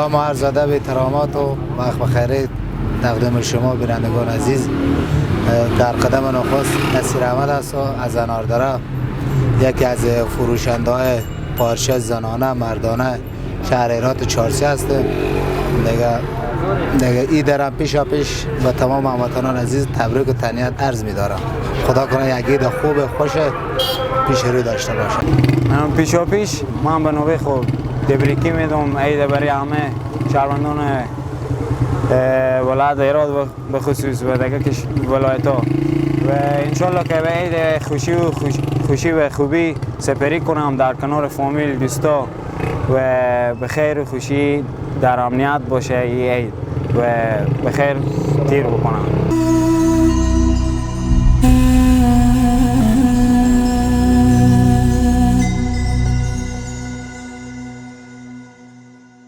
سلام و عرض ادب احترامات و وقت بخیر تقدیم شما بینندگان عزیز. در قدم نخست نصیر احمد است از اناردره، یکی از فروشنده های پارچه زنانه مردانه شهر هرات چارسی است. دیگه ای درم پیش به تمام هموطنان عزیز تبریک و تهنیت عرض می دارم. خدا کنه یک عید خوب خوش پیش روی داشته باشه. پیش من به نوبه خود تبریکی میدم عید برای همه شهروندان ولایت هرات به خصوص و دیگه ولایت ها و انشالله که به عید خوشی و خوبی سپری کنم در کنار فامیل دوستا و به خیر و خوشی در امنیت باشه این عید و به خیر تیر بکنم.